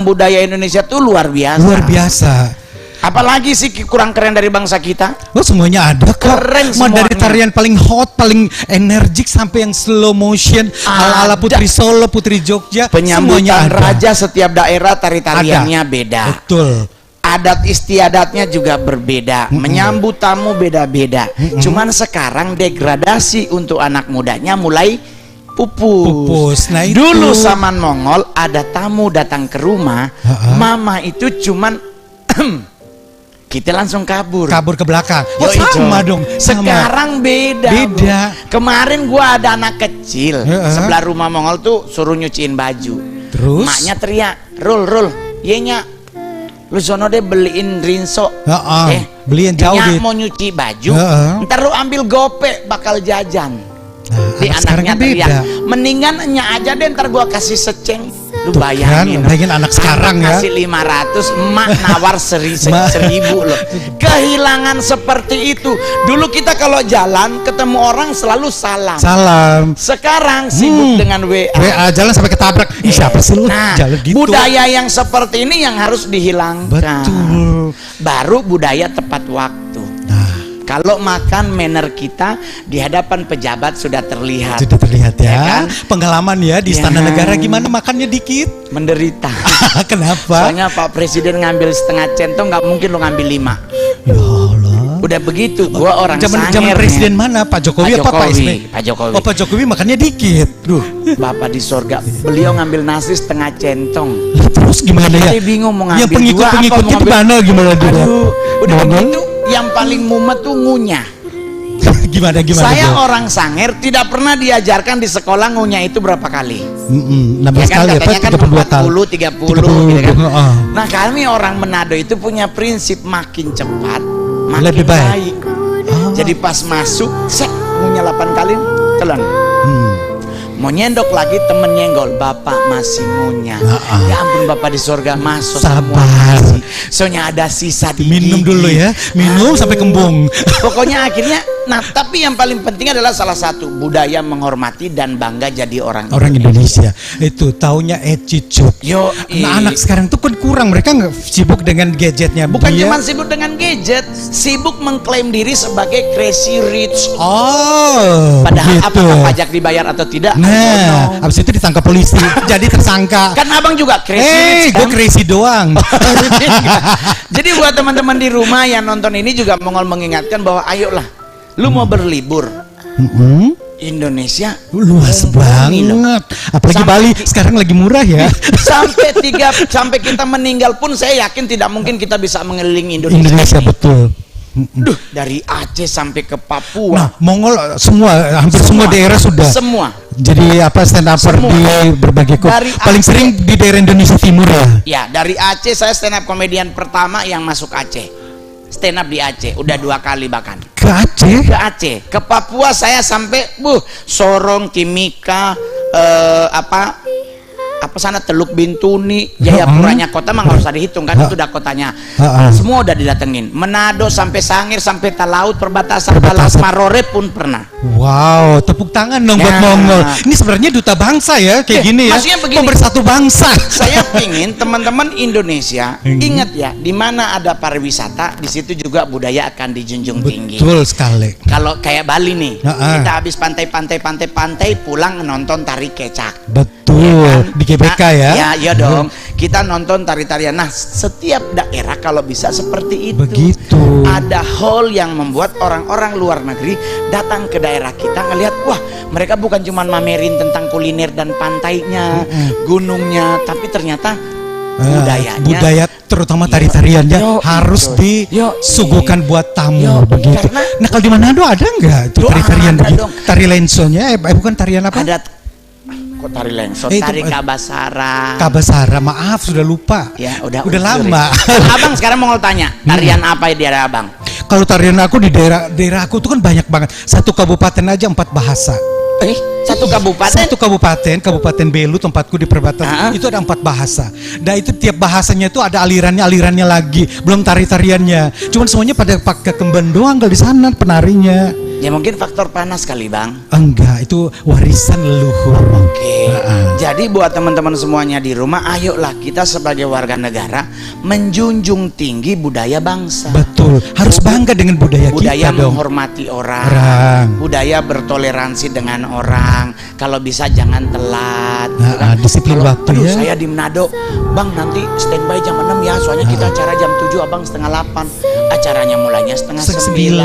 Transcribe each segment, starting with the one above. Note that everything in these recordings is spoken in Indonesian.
budaya Indonesia tuh luar biasa. Luar biasa. Apalagi sih kurang keren dari bangsa kita? Oh, semuanya ada kok. Keren Dari semuanya. tarian paling hot, paling energik sampai yang slow motion, ala-ala Putri Solo, Putri Jogja, semuanya Penyambutan ada. raja setiap daerah tari-tariannya beda. Betul. Adat istiadatnya juga berbeda. Menyambut tamu beda-beda. Cuman sekarang degradasi untuk anak mudanya mulai pupus. Nah, itu. Dulu zaman Mongol ada tamu datang ke rumah, mama itu cuman kita langsung kabur Kabur ke belakang. Oh, Yoi, sama Jo. dong. Sama. Sekarang beda. Beda. Kemarin gua ada anak kecil sebelah rumah Mongol tuh suruh nyuciin baju. Terus? Maknya teriak, Rul, yenya, lu sono deh beliin rinso. Beliin jauh Nya deh. mau nyuci baju, ntar lu ambil gope bakal jajan. Nah, Di anak sekarang anaknya kan beda. teriak, mendingan nya aja deh ntar gua kasih seceng. Lu Tuh bayangin, kan, bayangin anak sekarang ya. kasih 500, emak nawar 1000 loh. Kehilangan seperti itu. Dulu kita kalau jalan ketemu orang selalu salam. Salam. Sekarang sibuk dengan WA. WA jalan sampai ketabrak. Ih, siapa sih lu? Nah, Jalan gitu. budaya yang seperti ini yang harus dihilangkan. Betul. Baru budaya tepat waktu. Nah, Kalau makan manner kita di hadapan pejabat sudah terlihat. sudah terlihat ya. Ya kan? Pengalaman ya di Istana Ya. Negara gimana makannya dikit. Menderita. Kenapa? Soalnya Pak Presiden ngambil setengah centong, nggak mungkin lo ngambil 5. Ya Allah. Udah begitu, gua orang Zaman Sanger presiden nih. mana? Pak Jokowi Pak apa Pak Jokowi, SBY? Pak Jokowi. Oh, Pak Jokowi makannya dikit. Duh. Bapak di sorga, beliau ngambil nasi setengah centong. Lah, terus gimana ya? Saya bingung mau ngambil Yang pengikut-pengikutnya dua, apa mau gimana gimana dulu? Aduh, udah Ngomong? begitu yang paling mumet tuh ngunyah. Gimana Saya Bro? orang Sanger tidak pernah diajarkan di sekolah ngunyah itu berapa kali. 16 Ya kan, kali apa? katanya kan 32 kali. 40, 30 gitu kan. Heeh. Nah, kami orang Manado itu punya prinsip makin cepat makin Lebih baik. baik. Jadi pas masuk, ngunyah 8 kali, telan. Mau nyendok lagi temen nyenggol, bapak masih ngunyah. Ya ampun, bapak di surga masuk Sabar. soalnya ada sisa di Minum gigi. dulu ya. Minum sampai kembung. Pokoknya akhirnya, nah tapi yang paling penting adalah salah satu budaya menghormati dan bangga jadi orang Indonesia. Itu taunya attitude. Yo, Nah, anak sekarang tuh kan kurang, mereka nggak sibuk dengan gadgetnya. bukan Dia- cuma sibuk dengan gadget, sibuk mengklaim diri sebagai crazy rich. Oh, Padahal begitu. apakah pajak dibayar atau tidak? I don't Nah, know. abis itu ditangkap polisi, jadi tersangka. Kan abang juga crazy rich Gue kan? crazy doang. Jadi buat teman-teman di rumah yang nonton ini juga Mongol mengingatkan bahwa ayolah, lu mau berlibur Indonesia Luas mumpuni loh. banget. Apalagi Sampai Bali sekarang lagi murah ya. sampai kita meninggal pun saya yakin tidak mungkin kita bisa mengelilingi Indonesia. Indonesia betul. Duh, dari Aceh sampai ke Papua. Nah, Mongol hampir semua daerah sudah. Semua. Jadi apa stand upper Semua. di berbagai kota. Dari Paling Aceh. sering di daerah Indonesia Timur ya. Ya, dari Aceh saya stand up komedian pertama yang masuk Aceh. Stand up di Aceh, udah 2 kali bahkan. Ke Aceh. Ke Aceh, ke Papua saya sampai Sorong, Timika, apa sana Teluk Bintuni, Jayapuranya kota mah nggak usah dihitung kan, itu udah kotanya. Semua udah didatengin. Manado sampai Sangir sampai Talaut perbatasan Talaut Marore pun pernah. Wow, tepuk tangan dong buat Ya. Mongol. Ini sebenarnya duta bangsa ya, kayak gini ya. maksudnya begini. Pemersatu bangsa. Saya pingin teman-teman Indonesia ingat ya, di mana ada pariwisata, di situ juga budaya akan dijunjung tinggi. Betul sekali. Kalau kayak Bali nih, Heeh. kita habis pantai pulang nonton tari kecak. Betul. Ya kan? Di GBK ya. Ya, iya dong. Kita nonton tari-tarian. Nah, setiap daerah kalau bisa seperti itu. Begitu. Ada hall yang membuat orang-orang luar negeri datang ke daerah kita ngelihat, wah, mereka bukan cuma mamerin tentang kuliner dan pantainya, gunungnya, tapi ternyata budayanya. Budaya terutama tari-tariannya Yo, harus yo, disuguhkan buat tamu Yo, begitu. karena- Nah, kalau di Manado ada nggak tuh Yo, tari-tarian ada begitu? dong. Tari lensonya bukan tarian apa? Ada kok tari lengso, Itu, tari kabasara. Kabasara, maaf sudah lupa. Ya, udah lama. Abang sekarang mau tanya, tarian apa di daerah Abang? Kalau tarian aku di daerah aku tuh kan banyak banget. Satu kabupaten aja 4 bahasa. Satu kabupaten? Satu Kabupaten Belu tempatku di perbatasan itu ada 4 bahasa. Nah itu tiap bahasanya itu ada alirannya lagi, belum tari-tariannya. Cuman semuanya pada pakai kemben doang kalau di sana penarinya. Ya mungkin faktor panas kali Bang. Enggak, itu warisan leluhur. Oke. Jadi buat teman-teman semuanya di rumah, ayolah kita sebagai warga negara menjunjung tinggi budaya bangsa. Betul, harus bangga dengan budaya Budaya kita dong. menghormati orang. Budaya bertoleransi dengan orang. Kalau bisa jangan telat. Disiplin waktu ya. Saya di Manado, Bang nanti standby jam 6 ya. Soalnya kita acara jam 7, Abang setengah 8. Acaranya mulainya setengah 9.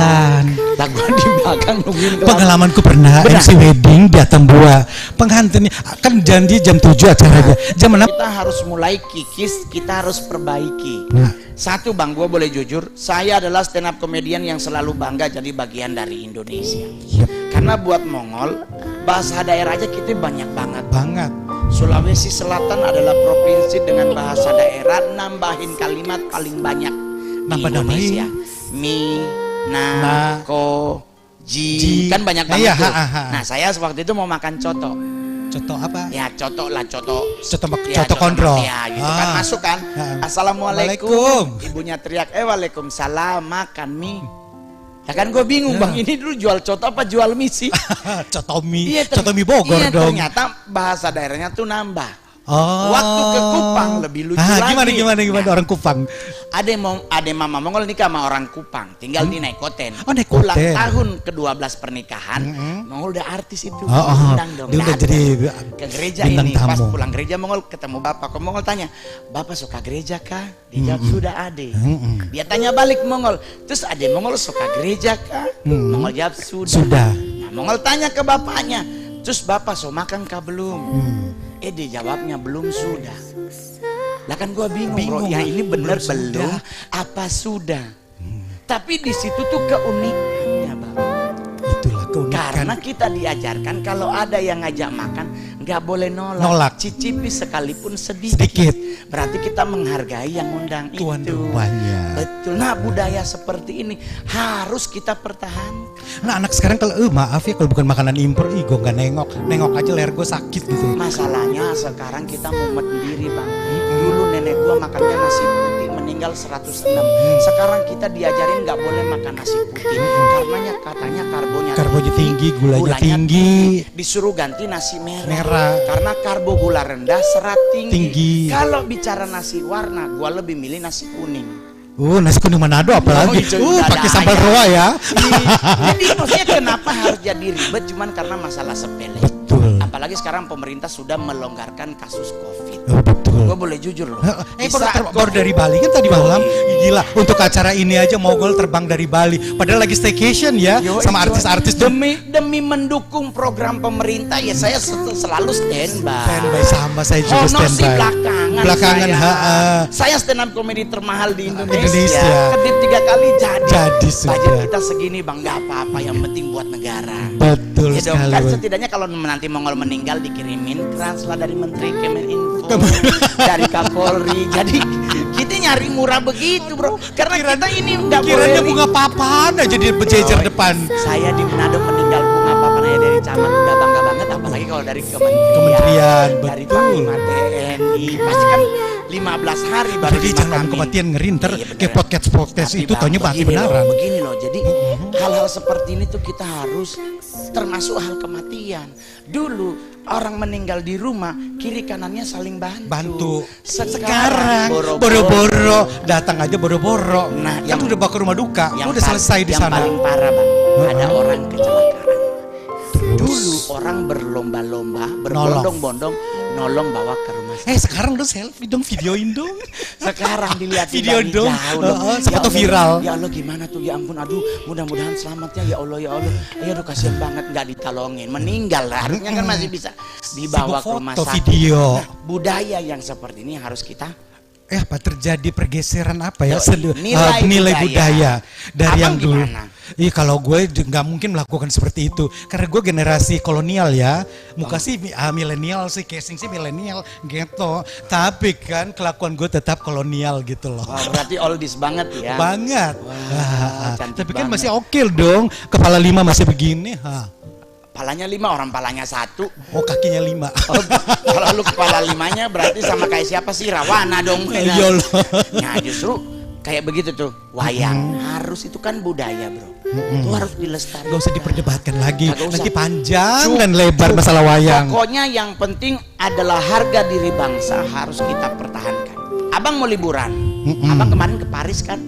Lah gua di belakang nungguin Pengalamanku pernah MC wedding di Atambua. Pengantinnya kan janji jam 7 acaranya. Jam 6 kita harus mulai kikis, kita harus perbaiki. Satu Bang, gue boleh jujur, saya adalah stand up comedian yang selalu bangga jadi bagian dari Indonesia. Karena buat Mongol, bahasa daerah aja kita banyak banget. Sulawesi Selatan adalah provinsi dengan bahasa daerah nambahin kalimat paling banyak di Indonesia. Mi, na, ko, ji, kan banyak banget tuh. Nah saya waktu itu mau makan coto. Coto apa? Ya coto lah, coto kontrol. Ya gitu kan, masuk kan. Assalamualaikum. Ibunya teriak, waalaikumsalam, makan mie. Ya kan gue bingung Bang, ini dulu jual coto apa jual mie sih? Coto mie Bogor dong. Ternyata bahasa daerahnya tuh nambah. Waktu ke Kupang lebih lucu lagi. Gimana orang Kupang? Ada mama Mongol nikah sama orang Kupang, tinggal di Naikoten. Naikoten. Ulang tahun ke-12 pernikahan, Mongol udah artis itu. Undang dong. Dia udah jadi ke gereja ini. Pas pulang gereja Mongol ketemu bapak. Kok Mongol tanya, "Bapak suka gereja kah?" Dijawab, "Sudah ade." Dia tanya balik Mongol, "Terus ade Mongol suka gereja kah?" Mongol jawab, "Sudah." Nah, Mongol tanya ke bapaknya, "Terus bapak so makan kah belum?" Dia jawabnya belum, sudah. Lah kan gua bingung bro, ya ini bener belum apa sudah? Tapi di situ tuh keunikannya Bang. Itulah keunikan. Karena kita diajarkan kalau ada yang ngajak makan nggak boleh nolak. Cicipi sekalipun sedikit. Berarti kita menghargai yang undang itu. Betul. Nah budaya seperti ini harus kita pertahankan. Nah anak sekarang kalau maaf ya kalau bukan makanan impor, gue nggak nengok aja leher gue sakit gitu. Masalahnya sekarang kita mumet sendiri Bang. Dulu nenek gue makannya nasi putih, meninggal 106. Sekarang kita diajarin nggak boleh makan nasi putih karenanya katanya karbonya tinggi, gulanya tinggi. Disuruh ganti nasi merah. Karena karbo gula rendah, serat tinggi. Kalau bicara nasi warna, gue lebih milih nasi kuning. Nasi kuning Manado apalagi. Pakai sambal roa ya. Jadi maksudnya kenapa harus jadi ribet cuman karena masalah sepele. Betul. Apalagi sekarang pemerintah sudah melonggarkan kasus Covid. Betul. Gue boleh jujur loh. Baru dari Bali kan tadi malam. Gila, untuk acara ini aja Mogol terbang dari Bali. Padahal lagi staycation ya sama artis-artis. Demi mendukung program pemerintah ya saya selalu standby. Sama saya juga standby. Belakangan saya stand up comedy termahal di Indonesia. Kedip 3 kali jadi sudah. Budget kita segini Bang, nggak apa-apa, yang penting buat negara. Betul ya sekali. Kan setidaknya kalau nanti Mongol meninggal dikirimin transfer dari Menteri Kemeninfo, dari Kapolri. Jadi kita nyari murah begitu bro, karena kita ini nggak boleh. Kiranya bunga papan aja di berjejer depan. Saya di Manado meninggal bunga papan aja dari camat udah bangga banget, apalagi kalau dari kementerian dari Panglima TNI pasti kan 15 hari baru jadi jangan kematian ngerinter kayak podcast itu taunya mati beneran. Begini loh, jadi hal-hal seperti ini tuh kita harus, termasuk hal kematian. Dulu orang meninggal di rumah, kiri kanannya saling bantu. Sekarang boro-boro datang aja boro-boro. Nah, yang udah bawa ke rumah duka, udah selesai di sana. Yang paling parah Bang, ada orang kecelakaan. Dulu orang berlomba-lomba, berbondong-bondong nolong bawa ke rumah sakit. Sekarang udah selfie dong, videoin dong. Sekarang dilihat video dong. Foto viral. Ya Allah gimana tuh, ya ampun, aduh mudah-mudahan selamat ya Allah ya Allah. Aduh kasihan banget nggak ditolongin, meninggal lah. Harusnya kan masih bisa dibawa ke rumah sakit. Video. Nah, budaya yang seperti ini harus kita apa terjadi pergeseran apa ya nilai budaya dari yang dulu. Gimana? Kalau gue nggak mungkin melakukan seperti itu karena gue generasi kolonial ya, muka sih milenial sih, casing sih milenial gitu, tapi kan kelakuan gue tetap kolonial gitu loh. Berarti oldies banget ya. Banget. Tapi kan masih oke dong, kepala 5 masih begini. Palanya 5, orang palanya 1. Kakinya 5. Kalau lu kepala 5-nya berarti sama kayak siapa sih? Rawana dong. Iya loh. Nah justru kayak begitu tuh wayang. Harus itu kan budaya, bro. Itu harus dilestarikan. Gak usah diperdebatkan lagi. Kagak usah. Nanti panjang dan lebar masalah wayang. Pokoknya yang penting adalah harga diri bangsa harus kita pertahankan. Abang mau liburan. Abang kemarin ke Paris kan?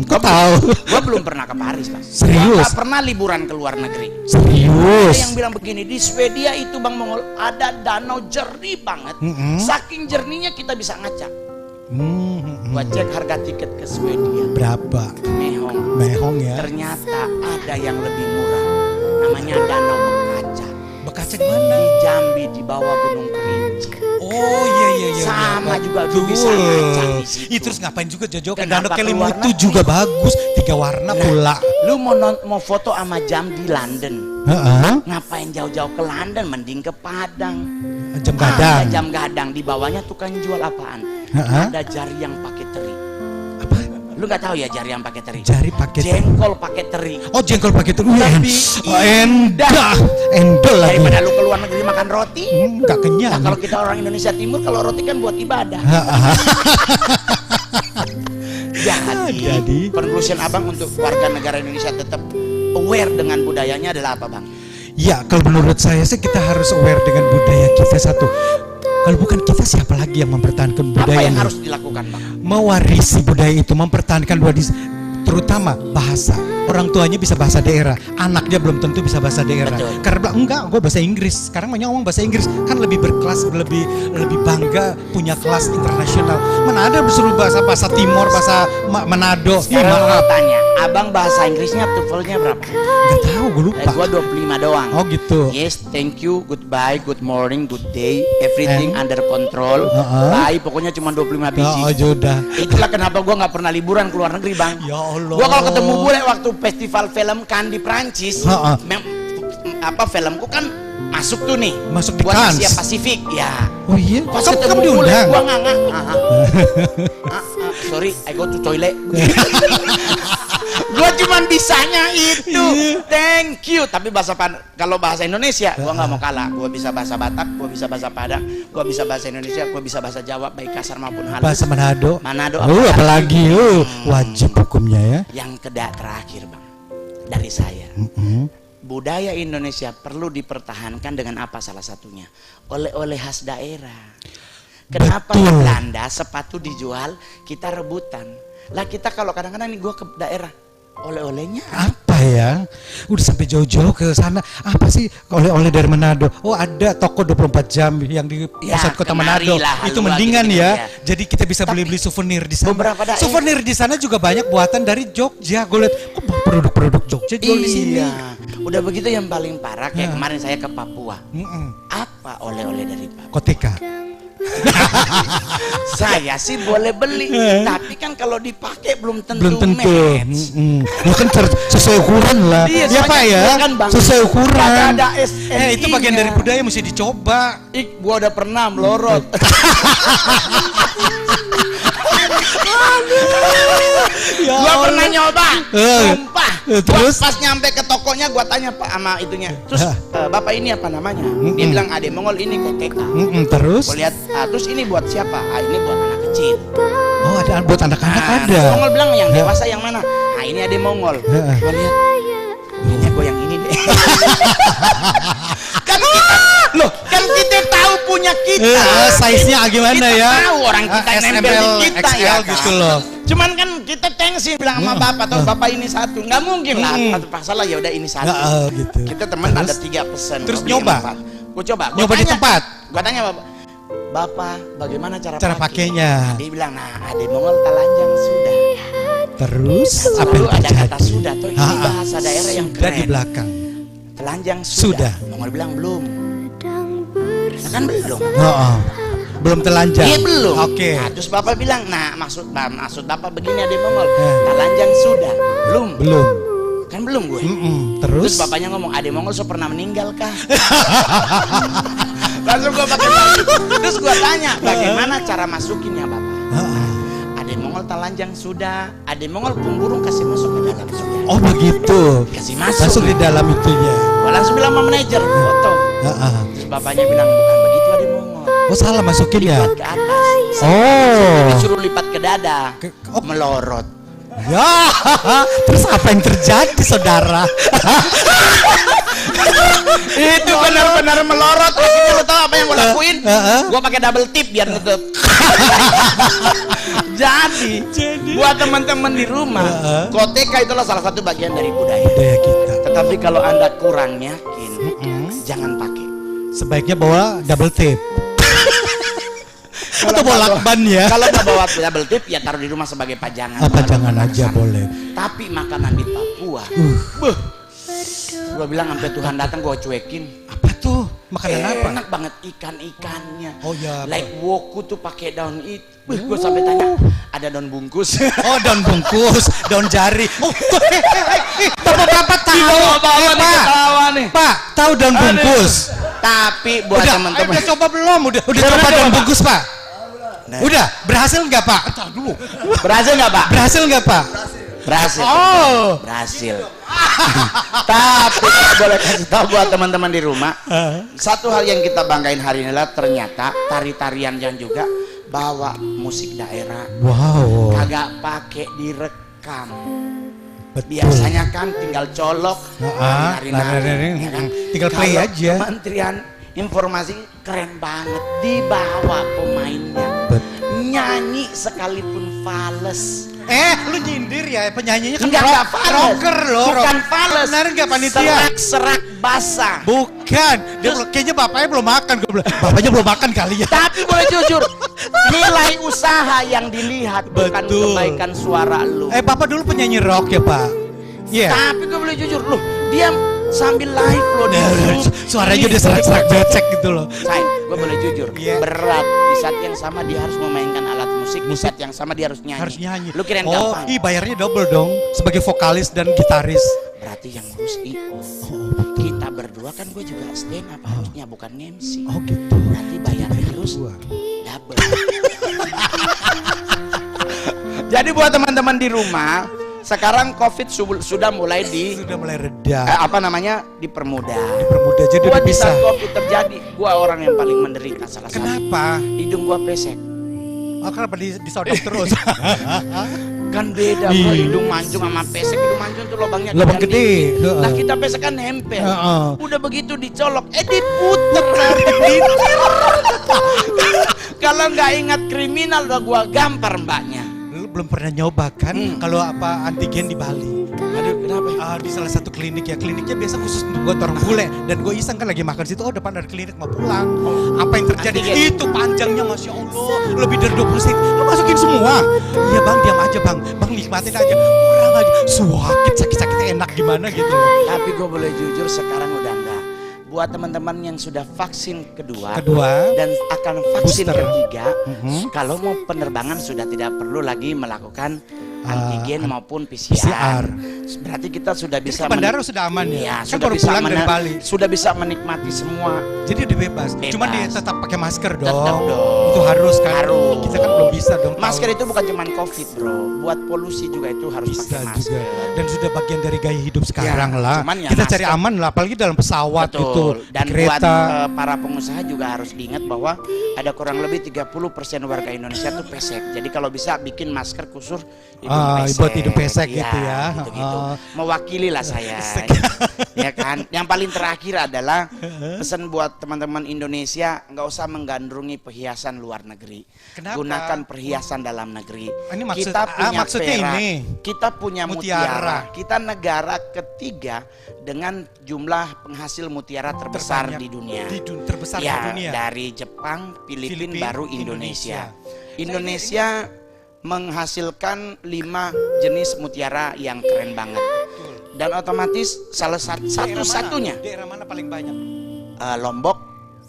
Kok tahu? Gua belum pernah ke Paris, Bang. Serius? Gua gak pernah liburan ke luar negeri. Serius? Ada yang bilang begini, di Swedia itu Bang Mongol ada danau jernih banget. Saking jernihnya kita bisa ngacak. Gua cek harga tiket ke Swedia. Berapa? Mehong ya. Ternyata ada yang lebih murah. Namanya Danau Bekaca. Bekaca di mana? Di Jambi di bawah Gunung Kerinci. Oh iya. Sama juga lu bisa ngacak di situ. Itu terus ngapain juga Jojo? Kenapa Danau keluar Kelimutu negeri? juga bagus, 3 warna pula. Lu mau foto sama jam di London. Ngapain jauh-jauh ke London, mending ke Padang. Jam gadang. Ada jam gadang di bawahnya tukang jual apaan? Ada jari yang pakai teri. Apa? Lu nggak tahu ya jari yang pakai teri? Jari pakai Jengkol pakai teri. Oh, jengkol pakai teri. Lebih Endah. Endol lagi. Daripada lu ke luar negeri makan roti. Enggak kenyang. Nah, kalau kita orang Indonesia Timur, kalau roti kan buat ibadah. Jadi, conclusion abang untuk warga negara Indonesia tetap aware dengan budayanya adalah apa, Bang? Ya, kalau menurut saya sih kita harus aware dengan budaya kita satu. Kalau bukan kita, siapa lagi yang mempertahankan budaya Apa yang ini? harus dilakukan, Bang? Mewarisi budaya itu, mempertahankan budaya, terutama bahasa. Orang tuanya bisa bahasa daerah, anaknya belum tentu bisa bahasa daerah. Betul. Karena bilang enggak, gue bahasa Inggris. Sekarang banyak ngomong bahasa Inggris, kan lebih berkelas, lebih bangga, punya kelas internasional. Mana ada disuruh bahasa Timor, bahasa Manado. Sekarang mau tanya, abang bahasa Inggrisnya TOEFL-nya berapa? Enggak tahu, gue lupa. Gua 25 doang. Oh gitu. Yes, thank you, goodbye, good morning, good day, everything under control. Bye, pokoknya cuma 25 biji. Oh, sudah. Itulah kenapa gua nggak pernah liburan ke luar negeri, Bang. Ya Allah. Gua kalau ketemu bule waktu festival film Cannes di Prancis, filmku kan masuk tuh nih. Masuk di buat Cannes. Asia Pasifik, ya. Oh iya. Pas Kamu ketemu bule, diundang. gua nganga. Sorry, I go to toilet. Gua cuman bisanya itu. Thank you. Tapi kalau bahasa Indonesia, gua nggak mau kalah. Gua bisa bahasa Batak, gua bisa bahasa Padang, gua bisa bahasa Indonesia, gua bisa bahasa Jawa, baik kasar maupun halus. Bahasa Manado. Manado. Apalagi wajib hukumnya ya. Yang terakhir, Bang, dari saya. Budaya Indonesia perlu dipertahankan dengan apa salah satunya? Oleh-oleh khas daerah. Kenapa di Belanda sepatu dijual, kita rebutan. Lah kita kalau kadang-kadang nih gue ke daerah, oleh-olehnya apa ya? Udah sampai jauh-jauh ke sana. Apa sih oleh-oleh dari Manado? Oh, ada toko 24 jam yang di pusat kota Manado. Itu mendingan gitu ya. Jadi kita bisa beli-beli souvenir di sana. Beberapa daerah. Souvenir di sana juga banyak buatan dari Jogja. Gue lihat kok produk-produk Jogja jual di sini. Udah begitu yang paling parah kayak kemarin saya ke Papua. Apa oleh-oleh dari Papua? Kotika. Saya sih boleh beli, tapi kan kalau dipakai belum tentu match. Bukan sesuai ukuran lah. Iya, ya Pak ya, kan, Bang, sesuai ukuran. ada SNI-nya. Itu bagian dari budaya, mesti dicoba. Gua udah pernah melorot. Gua pernah nyoba, sumpah. Terus pas nyampe ke tokonya gua tanya Pak sama itunya. Terus Bapak ini apa namanya? Dia bilang Ade Mongol ini koteka. Terus? Gua lihat, terus ini buat siapa? Ini buat anak kecil. Oh, ada buat anak-anak ada. Mongol bilang yang dewasa yang mana? Ini Ade Mongol. Gua lihat, kayaknya gua yang ini deh. kan kita tahu punya kita. Size-nya gimana ya? Kita tahu orang kita nempel di kita XL ya gitu loh. Cuman kan kita tensi bilang sama bapak atau bapak ini satu, nggak mungkin lah. Salah ya udah ini satu. Gitu. Kita teman ada 3 pesan. Terus nyoba. Gue coba. Nyoba di tempat. Gue tanya bapak, bagaimana cara pakainya? Dia bilang, Ade Mongol telanjang sudah. Terus apa yang ada terjadi? kata sudah tuh ini bahasa daerah yang keren. Di belakang. Telanjang sudah. Mongol bilang belum. Kan belum. Belum telanjang. Iya belum. Oke. Nah, terus bapak bilang, maksud bapak begini Ade Mongol, telanjang sudah. Belum. Kan belum gue. Terus bapaknya ngomong, Ade Mongol so pernah meninggal kah? Langsung gue pakai baju. Terus gue tanya, bagaimana cara masukinnya bapak? Ade Mongol telanjang sudah. Ade Mongol pemburung kasih masuk ke dalam sudah. Oh begitu. Kasih masuk. Masuk di dalam itunya. Gue langsung bilang sama manajer, foto. Terus bapaknya bilang, bukan begitu Ade Mongol. Oh salah masukin ya? Lipat ke atas. Oh. Disuruh lipat ke dada, Oh. melorot. Ya, terus apa yang terjadi saudara? Itu benar-benar melorot. Akhirnya lo tau apa yang gue lakuin? Gue pakai double tip biar nutup. Jadi buat teman-teman di rumah, koteka itulah salah satu bagian dari budaya. Budaya kita. Tetapi kalau Anda kurang yakin, jangan pakai. Sebaiknya bawa double tape. Atau bawa lakban ya. Kalau nggak bawa double tip, ya taruh di rumah sebagai pajangan. Pajangan aja boleh. Tapi makanan di Papua, gue bilang sampai Tuhan datang gue cuekin. Apa tuh? Makanan apa? Enak banget ikan-ikannya. Oh ya. Like woku tuh pakai daun itu. Gue sampai tanya, ada daun bungkus. Oh, daun bungkus, daun jari. Oh, Bapak tahu. Pak, tahu daun bungkus. Tapi buat teman-teman. Udah coba belum? Udah coba daun bungkus, Pak? Udah, berhasil nggak Pak? Entar dulu. Berhasil nggak Pak? Berhasil nggak Pak? Berhasil. Oh. Berhasil. Tapi boleh kasih tahu buat teman-teman di rumah, satu hal yang kita banggain hari ini adalah ternyata tari-tarian yang juga bawa musik daerah. Wow. Kagak pakai direkam. Betul. Biasanya kan tinggal colok, nari-nari, ya kan? tinggal play Kalau aja. Kementerian Informasi keren banget, dibawa pemainnya, nyanyi sekalipun fales. Lu nyindir ya penyanyinya kan Enggak fales, rocker loh. bukan fales. Benar nggak panitia? Serak basah. Bukan. Kayaknya bapaknya belum makan. Bapaknya belum makan kali ya. Tapi boleh jujur, nilai usaha yang dilihat bukan Betul. kebaikan suara lu. Bapak dulu penyanyi rock ya Pak? Iya. Tapi gue boleh jujur, loh dia sambil live loh di YouTube. Suaranya udah serak-serak becek gitu loh. Say, gue boleh jujur, Iya. berat. Di saat yang sama dia harus memainkan alat musik, di saat yang sama dia harus nyanyi. Harus nyanyi. Lu kirain Oh, gampang? bayarnya double dong sebagai vokalis dan gitaris. Berarti yang ngurus itu. Kita berdua kan gue juga stand up harusnya, bukan MC. Oh gitu. Berarti bayarnya harus double. Jadi buat teman-teman di rumah, sekarang COVID sudah mulai reda. dipermudah. Dipermudah jadi Buat udah di bisa. saat COVID terjadi, gua orang yang paling menderita salah satu. Kenapa? Hidung gua pesek. Oh, kenapa disodok terus? Kan beda bro, hidung mancung sama pesek. Hidung mancung tuh lubangnya Lubang yang gede. dikit. Lah kita pesek kan nempel. Udah begitu dicolok, diputer. Kalau nggak ingat kriminal udah gua gampar mbaknya. Lu belum pernah nyoba kan kalau apa antigen di Bali? Aduh kenapa? Di salah satu klinik ya, kliniknya biasa khusus untuk buat orang bule. Dan gue iseng kan lagi makan situ, depan ada klinik mau pulang. Apa yang terjadi? Antigen. Itu panjangnya Masya Allah, lebih dari 20 cm. Lu masukin semua? Iya bang, diam aja bang, nikmatin aja. Kurang aja, sakit-sakit enak gimana gitu. Tapi gue boleh jujur sekarang udah enggak. Buat teman-teman yang sudah vaksin kedua dan akan vaksin booster. ketiga, kalau mau penerbangan sudah tidak perlu lagi melakukan antigen maupun PCR. Berarti kita sudah bisa bandara sudah aman ya? Iya, Kan baru pulang dari Bali. Sudah bisa menikmati semua. Jadi udah bebas. Cuman dia tetap pakai masker dong. Tetap dong. Itu harus kan. Harus. Kita kan belum bisa dong. Masker itu bukan cuma COVID bro, buat polusi juga itu harus bisa pakai masker. juga. Dan sudah bagian dari gaya hidup sekarang Ya, lah. cuman ya Kita masker. cari aman lah, apalagi dalam pesawat Betul. gitu, Dan di kereta. buat para pengusaha juga harus diingat bahwa ada kurang lebih 30% warga Indonesia tuh pesek. Jadi kalau bisa bikin masker khusus hidung pesek. Buat hidung pesek gitu ya. Gitu-gitu. Mewakili lah saya. Ya kan. Yang paling terakhir adalah pesan buat teman-teman Indonesia, nggak usah menggandrungi perhiasan luar negeri. Kenapa? Gunakan perhiasan dalam negeri. Ini Kita punya maksudnya perak, ini. kita punya Mutiara. mutiara. Kita negara ketiga dengan jumlah penghasil mutiara terbesar Terbanyak di dunia. Terbesar di dunia. Dari Jepang, Filipina, Filipina, baru Indonesia. Indonesia. Indonesia menghasilkan 5 jenis mutiara yang keren banget. Dan otomatis salah satu-satunya Daerah mana paling banyak? Lombok,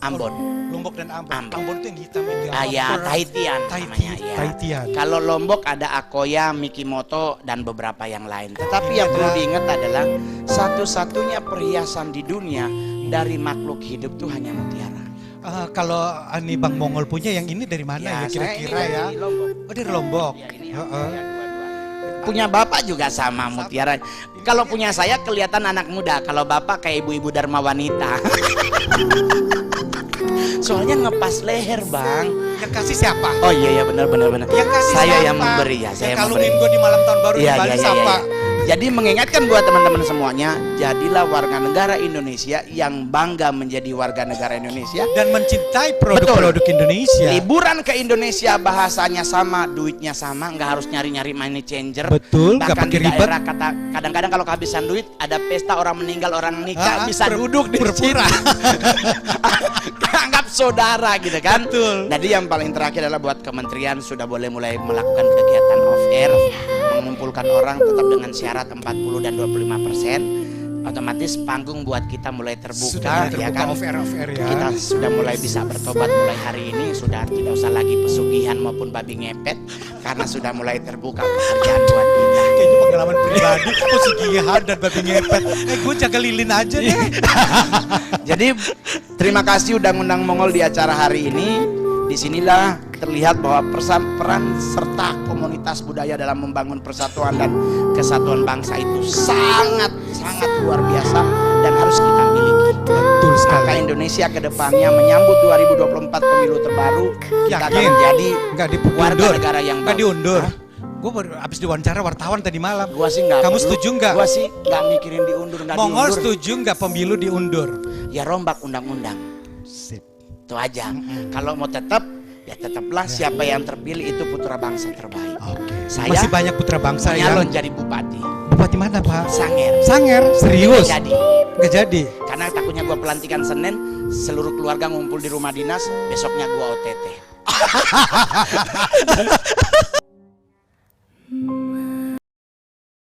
Ambon. Lombok dan Ambon. Ambon. Ambon itu yang hitam yang di Ya, Ambon. Tahitian namanya ya. Tahitian. Kalau Lombok ada Akoya, Mikimoto dan beberapa yang lain. Tetapi yang perlu diingat adalah satu-satunya perhiasan di dunia dari makhluk hidup tuh hanya mutiara. Kalau ini Bang Mongol punya yang ini dari mana ya, kira-kira saya ya? ini dari Lombok. Oh dari Lombok. Ya, ini Heeh. Akoya dua-dua. punya bapak juga sama Mutiara. Kalau punya saya kelihatan anak muda, kalau bapak kayak ibu-ibu Dharma wanita. Soalnya ngepas leher, Bang. Yang kasih siapa? Oh iya benar. Yang kasih Saya siapa? yang memberi ya, saya yang memberi. kalungin gue di malam tahun baru di Iya, Bali iya, iya, siapa? iya. Jadi mengingatkan buat teman-teman semuanya, jadilah warga negara Indonesia yang bangga menjadi warga negara Indonesia. Dan mencintai produk-produk Indonesia. Liburan ke Indonesia bahasanya sama, duitnya sama, nggak harus nyari-nyari money changer. Betul, nggak Bahkan pakai di ribet. daerah kadang-kadang kalau kehabisan duit, ada pesta orang meninggal, orang nikah, bisa ber- duduk di berpura. anggap saudara gitu kan. Betul. Jadi yang paling terakhir adalah buat kementerian sudah boleh mulai melakukan kegiatan off air, mengumpulkan orang tetap dengan syarat 40 dan 25%. Otomatis panggung buat kita mulai terbuka, Sudah ya terbuka kan. off air ya. Kita sudah mulai bisa bertobat mulai hari ini, sudah tidak usah lagi pesugihan maupun babi ngepet karena sudah mulai terbuka pekerjaan buat kita. Kayaknya pengalaman pribadi, pesugihan dan babi ngepet. Gue jaga lilin aja deh. Jadi terima kasih udah ngundang Mongol di acara hari ini. Disinilah terlihat bahwa peran serta komunitas budaya dalam membangun persatuan dan kesatuan bangsa itu sangat luar biasa dan harus kita miliki. Betul Maka sekali. Indonesia ke depannya menyambut 2024 pemilu terbaru, kita akan Yakin? menjadi Nggak warga diundur. negara yang Nggak baik. diundur. Hah? Gue baru habis diwawancara wartawan tadi malam. Gua sih nggak. Kamu perlu. setuju nggak? Gua sih nggak mikirin diundur nggak Mongol diundur. setuju nggak pemilu diundur? Ya rombak undang-undang. Sip. Itu aja. Kalau mau tetap, ya tetaplah siapa yang terpilih itu putra bangsa terbaik. Oke. Saya Masih banyak putra bangsa nyalon yang jadi bupati. bupati mana Pak? Sanger. Sanger, serius? Nggak jadi. Nggak jadi. Karena takutnya gua pelantikan Senin, seluruh keluarga ngumpul di rumah dinas, besoknya gua OTT.